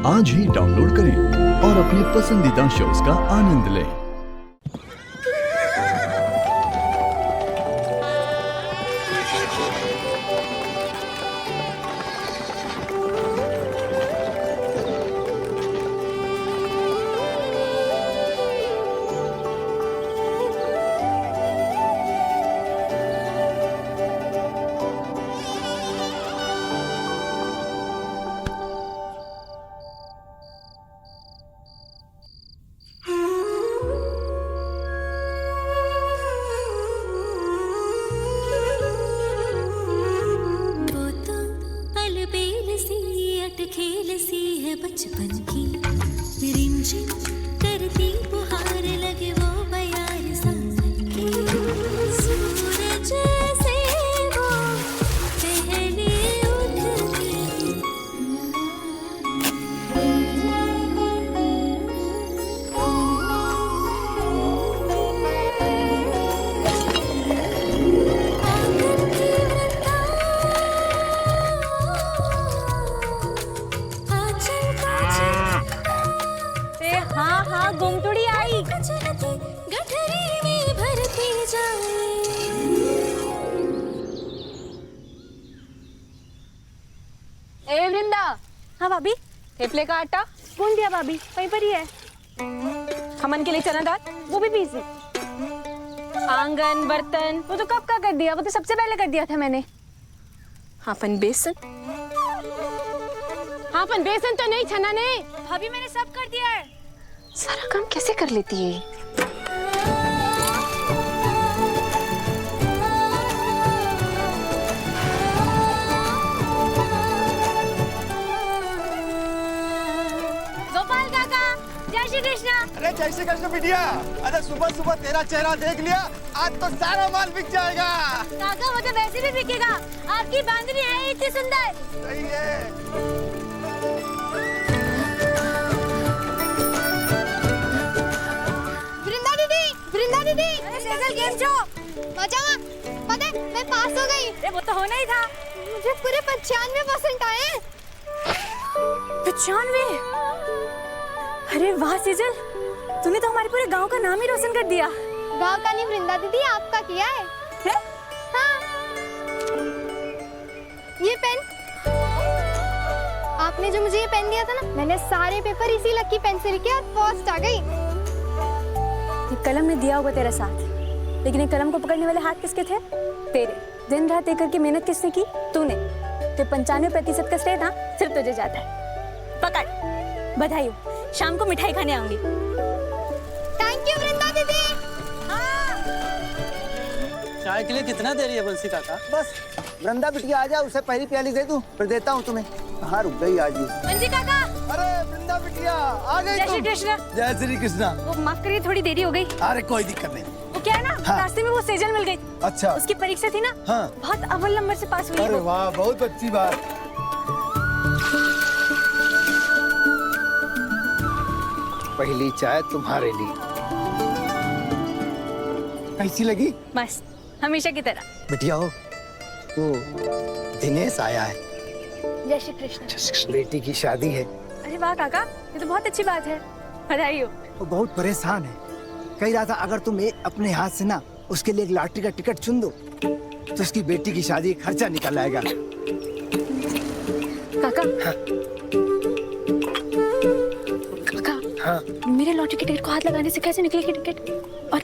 आज ही डाउनलोड करें और अपने पसंदीदा शोज का आनंद लें। खेल सी है बचपन की रिमझिम करती पुहार लगे वो बयार सावन की सूरज से वो पहले उठती गुमटुड़ी आई गठरी में भरती जाए। ए वृंदा। हाँ भाभी। थेपले का आटा कौन दिया भाभी? वहीं पर ही है। खमन के लिए चना दाल वो भी पीसी। आंगन बर्तन वो तो कब का कर दिया? वो तो सबसे पहले कर दिया था मैंने। हाफन बेसन हाफन बेसन तो नहीं छना ने। भाभी मैंने सब कर दिया है। सारा काम कैसे कर लेती है? गोपाल काका जय श्री कृष्ण। अरे जय श्री कृष्ण बिटिया। अरे सुबह सुबह तेरा चेहरा देख लिया, आज तो सारा माल बिक जाएगा। काका वो तो वैसे भी बिकेगा, आपकी बांधनी है इतनी सुंदर। सही है। वृंदा दीदी, अरे सेजल गेम शो मजा पता है मैं पास हो गई। अरे वो तो होना ही था। मुझे पूरे 95% आए। 95? अरे वाह सेजल, तूने तो हमारे पूरे गांव का नाम ही रोशन कर दिया। गांव का नहीं वृंदा दीदी, आपका किया है? हाँ। ये पेन आपने जो मुझे ये पेन दिया था ना, मैंने सारे पेपर इसी लकी पेन से लिखे और फर्स्ट आ गई। ये कलम ने दिया होगा तेरा साथ, लेकिन ये कलम को पकड़ने वाले हाथ किसके थे? तेरे। दिन रात एक करके मेहनत किसने की? तूने। तो 95% का श्रेय ना सिर्फ तुझे जाता है। पकड़, बधाई हो। शाम को मिठाई खाने आऊंगी। थैंक यू वृंदा दीदी। चाय के लिए कितना देरी है बंसी काका? बस वृंदा बिटिया आ जा, उसे पहली प्याली दे दूं, फिर देता हूँ तुम्हें। कहाँ रुक गई आज ये? बंसी काका। अरे वृंदा बिटिया आ गई। जय श्री कृष्ण। जय श्री कृष्ण। वो माफ करिए, थोड़ी देरी हो गई। अरे कोई दिक्कत नहीं। वो क्या है ना, हाँ। रास्ते में वो सेजल मिल गई। अच्छा। उसकी परीक्षा थी ना। हाँ। बहुत अव्वल नंबर से पास हुई। अरे वाह, बहुत अच्छी बात। पहली चाय तुम्हारे लिए। कैसी लगी? मस्त, हमेशा की तरह। बिटिया हो तो दिनेश आया है। जय श्री कृष्ण। बेटी की शादी है। अरे वाह काका, ये तो बहुत अच्छी बात है। बधाई हो। वो बहुत परेशान है, कह रहा था अगर तुम अपने हाथ से ना उसके लिए एक लॉटरी का टिकट चुन दो तो उसकी बेटी की शादी का खर्चा निकल आएगा। काका। हाँ। काका। हाँ। मेरे लॉटरी के टिकट को हाथ लगाने से कैसे निकलेगी टिकट? और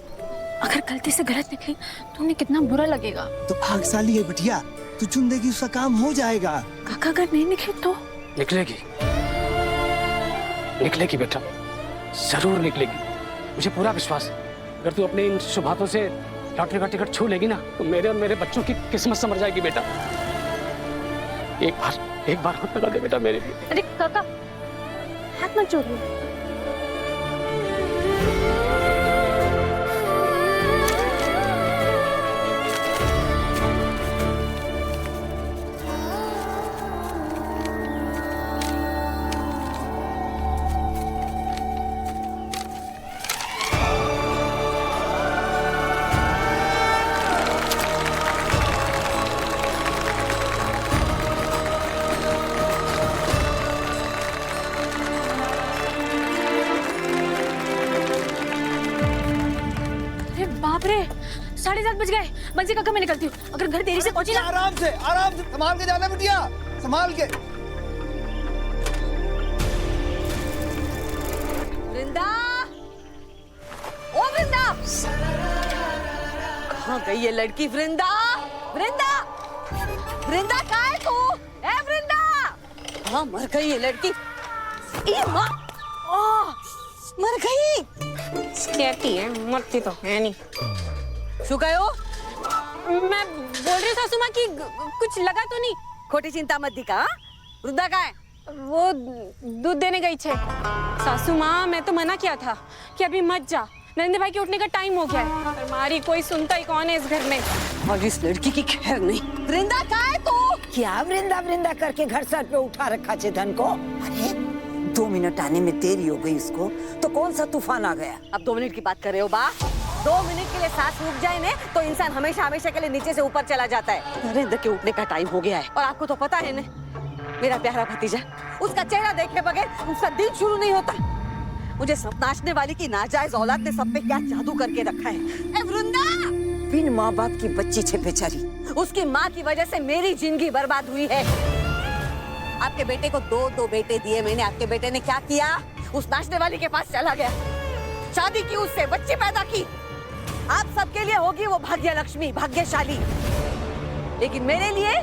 अगर गलती से गलत निकली तो उन्हें कितना बुरा लगेगा। तो भाग्यशाली है बिटिया, तू चुन देगी उसका काम हो जाएगा। काका अगर नहीं निकले तो? निकलेगी, निकलेगी बेटा, जरूर निकलेगी। मुझे पूरा विश्वास है। अगर तू अपने इन शुभ हाथों से लॉटरी का टिकट छू लेगी ना, तो मेरे और मेरे बच्चों की किस्मत संवर जाएगी बेटा। एक बार हाथ लगा दे बेटा मेरे लिए। अरे काका, हाथ मत जोड़िए। 7:30 बज गए। बंसी काका मैं निकलती हूँ, अगर घर देरी से पहुंची ना। आराम से संभाल के जाना बिटिया, संभाल के। वृंदा, ओ वृंदा, कहाँ गई ये लड़की? वृंदा, वृंदा, वृंदा कहाँ है तू? ए वृंदा, हाँ मर गई ये लड़की। ये माँ, मर गई। कहती है मरती तो है नहीं। शू गयो? मैं बोल रही हूँ सासू माँ की कुछ लगा तो नहीं। खोटी चिंता मत दिखा। हाँ? वृंदा कहाँ है? वो दूध देने गई छे। सासू माँ मैं तो मना किया था कि अभी मत जा, नरेंद्र भाई के उठने का टाइम हो गया है। पर हमारी कोई सुनता ही कौन है इस घर में। और इस लड़की की खैर नहीं। वृंदा कहाँ है तू? क्या वृंदा वृंदा करके घर सर पे उठा रखा छे धन को? अरे 2 मिनट आने में देरी हो गई इसको, तो कौन सा तूफान आ गया? अब 2 मिनट की बात कर रहे हो बा? 2 मिनट के लिए सांस रुक जाए ने तो इंसान हमेशा हमेशा के लिए नीचे से ऊपर चला जाता है। नरेंद्र के उठने का टाइम हो गया है और आपको तो पता है ने, मेरा प्यारा भतीजा, उसका चेहरा देखे बगैर उसका दिन शुरू नहीं होता। मुझे नाचने वाली की नाजायज औलाद ने सब पे क्या जादू करके रखा है। ए वृंदा, बिन माँ बाप की बच्ची छे बेचारी। उसकी माँ की वजह से मेरी जिंदगी बर्बाद हुई है। आपके बेटे को 2 बेटे दिए मैंने, आपके बेटे ने क्या किया? उस नाचने वाली के पास चला गया, शादी की उससे, बच्चे पैदा की। आप सबके लिए होगी वो भाग्य लक्ष्मी, भाग्यशाली, लेकिन मेरे लिए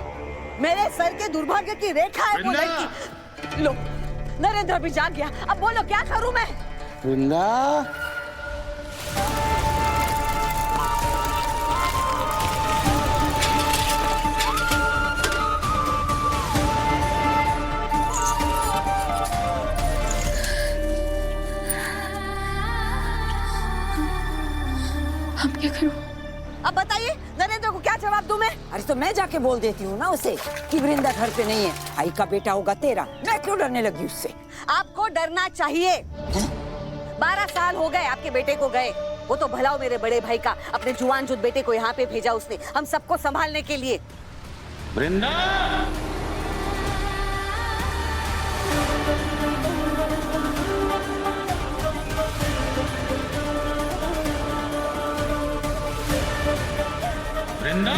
मेरे सर के दुर्भाग्य की रेखा है वो लड़की। लो नरेंद्र भी जाग गया, अब बोलो क्या करूं मैं? वृंदा, अब क्या करूं? अब बताइए नरेंद्र को क्या जवाब दूं मैं? अरे तो मैं जाके बोल देती हूँ ना उसे कि वृंदा घर पे नहीं है, भाई का बेटा होगा तेरा। मैं क्यों डरने लगी उससे? आपको डरना चाहिए। 12 साल हो गए आपके बेटे को गए, वो तो भला हो मेरे बड़े भाई का, अपने जुआन जुद बेटे को यहाँ पे भेजा उसने हम सबको संभालने के लिए। वृंदा, वृंदा,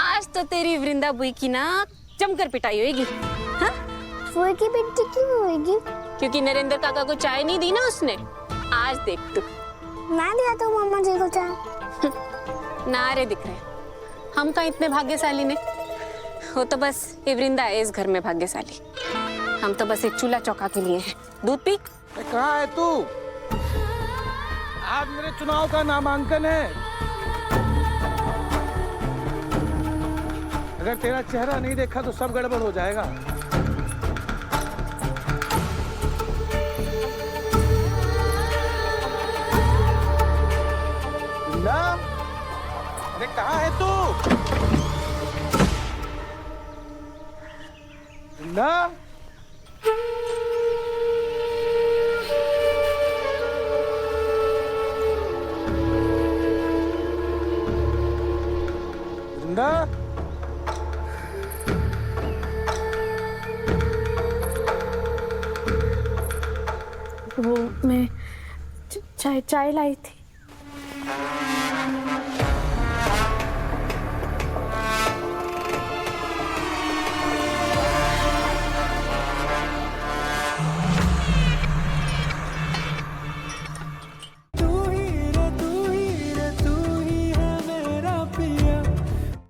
आज तो तेरी वृंदा बुई की ना जमकर पिटाई होगी। हाँ? फूल की पिट्टी क्यों होगी? क्योंकि नरेंद्र काका को चाय नहीं दी ना उसने। आज देख तू। मैं दिया तो मम्मा जी को चाय। नारे दिख रहे, हम कहाँ इतने भाग्यशाली ने। वो तो बस ये वृंदा है इस घर में भाग्यशाली, हम तो बस एक चूल्हा चौका के लिए हैं। दूध पी। कहाँ है तू? आज मेरे चुनाव का नामांकन है। अगर तेरा चेहरा नहीं देखा तो सब गड़बड़ हो जाएगा। वृंदा, अरे कहाँ है तू? वृंदा, वृंदा, वो मैं चाय लाई थी।